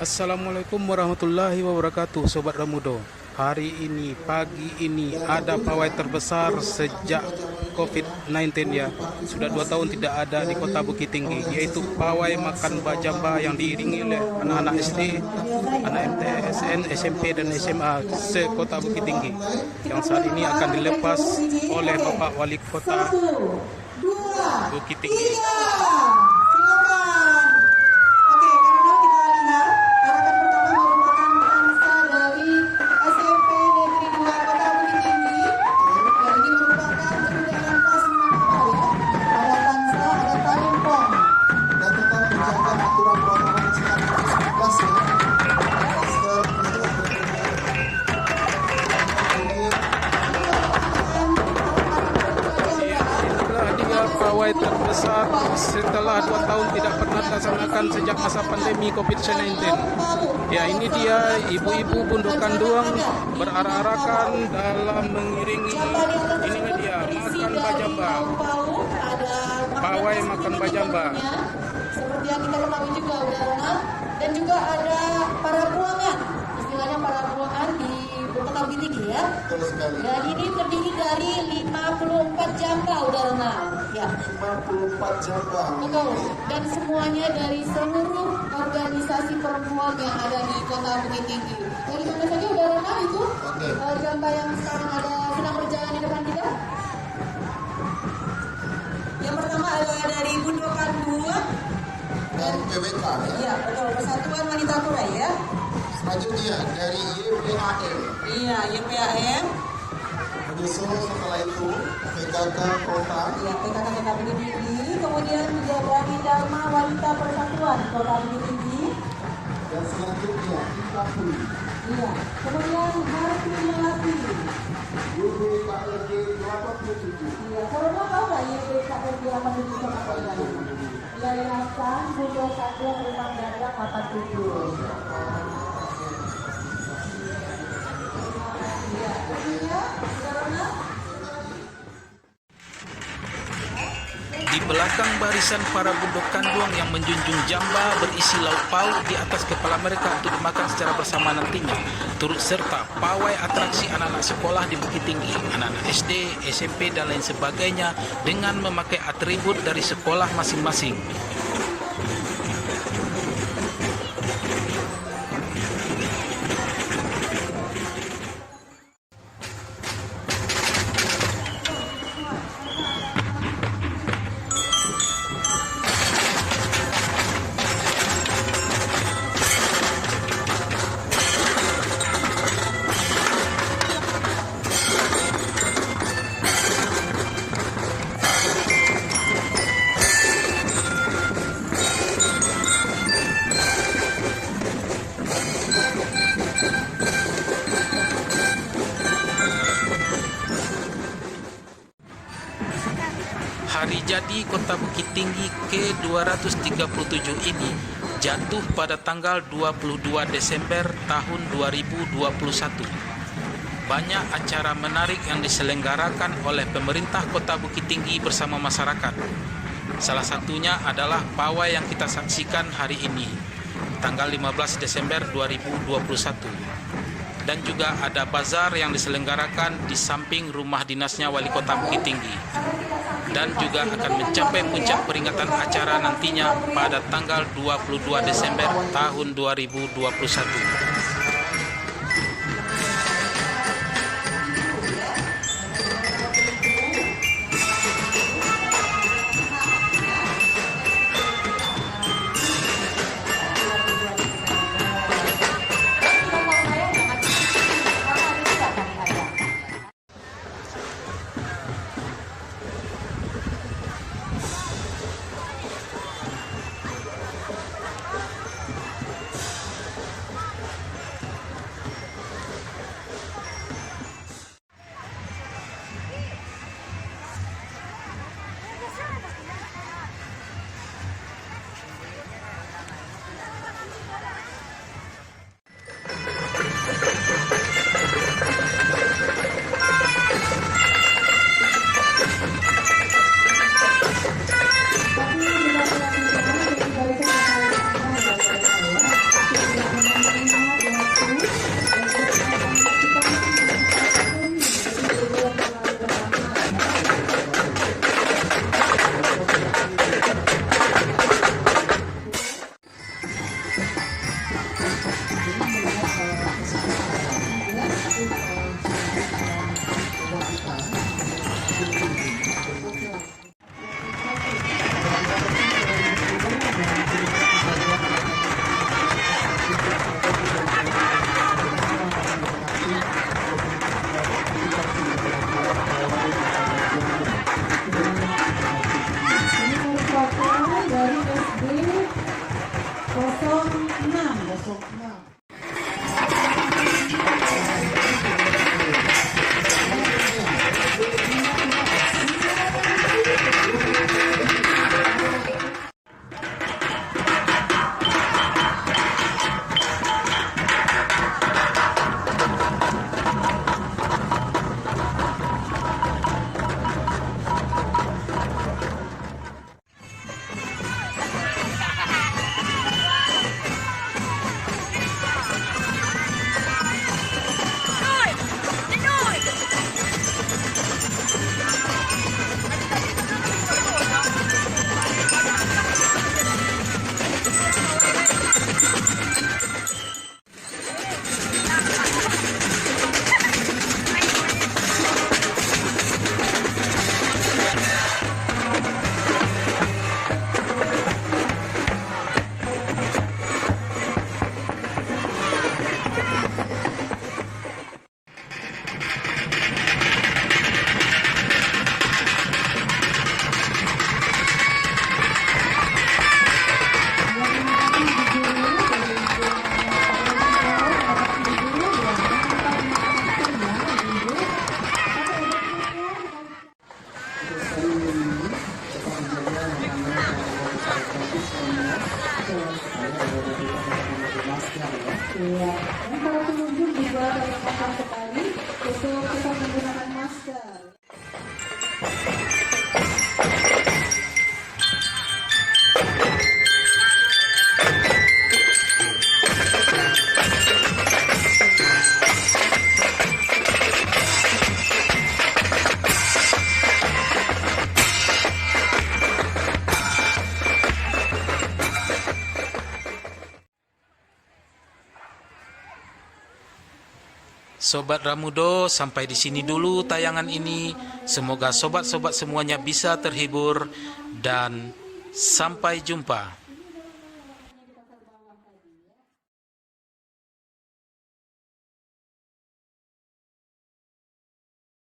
Assalamualaikum warahmatullahi wabarakatuh, Sobat Ramudo. Hari ini, pagi ini, ada pawai terbesar sejak COVID-19 ya. Sudah 2 tahun tidak ada di kota Bukit Tinggi, yaitu pawai makan bajamba yang diiringi oleh anak-anak SD, anak MTSN, SMP dan SMA se-kota Bukit Tinggi. Yang saat ini akan dilepas oleh Bapak Wali Kota Bukit Tinggi. Pawai terbesar setelah 2 tahun tidak pernah dilaksanakan sejak masa pandemi COVID-19. Ya, ini dia ibu-ibu bundukan duang berarak-arakan dalam mengiringi inilah dia makan bajamba. Pawai makan bajamba. Seperti yang kita ketahui juga udara, dan juga ada para buangan, istilahnya para buangan di Kota Bukit Tinggi ya. Dan ini terdiri dari 54 jamba udara. Ya. 54 jamba. Betul. Dan semuanya dari seluruh organisasi perempuan yang ada di Kota Bukit Tinggi. Dari mana saja udara itu? Jamba yang sekarang sedang berjalan di depan kita. Yang pertama adalah dari Bundokan 2 dan PWK ya. Iya, betul. Persatuan Wanita Kurai ya. Selanjutnya dari YPAM. Iya, YPAM. Menyusul setelah itu PKK Kota. Iya, PKK Kota Bukit Tinggi. Kemudian juga dari Dharma Wanita Persatuan Kota Bukit Tinggi. Dan selanjutnya IKAPU. Iya. Kemudian Harti Melati. YPKRG 87. Iya. Corona tahu nggak YPKRG 87 apa itu? Yayasan Budo Sadar Rumah Dagang 87. Iya. Artinya, Corona. Di belakang barisan para bundukan duang yang menjunjung jamba berisi lauk pauk di atas kepala mereka untuk dimakan secara bersama nantinya, turut serta pawai atraksi anak-anak sekolah di Bukit Tinggi, anak-anak SD, SMP dan lain sebagainya dengan memakai atribut dari sekolah masing-masing. Hari jadi Kota Bukit Tinggi ke-237 ini jatuh pada tanggal 22 Desember tahun 2021. Banyak acara menarik yang diselenggarakan oleh pemerintah Kota Bukit Tinggi bersama masyarakat. Salah satunya adalah pawai yang kita saksikan hari ini, tanggal 15 Desember 2021. Dan juga ada bazar yang diselenggarakan di samping rumah dinasnya Wali Kota Bukit Tinggi. Dan juga akan mencapai puncak peringatan acara nantinya pada tanggal 22 Desember tahun 2021. Sobat Ramudo, sampai di sini dulu tayangan ini. Semoga sobat-sobat semuanya bisa terhibur dan sampai jumpa.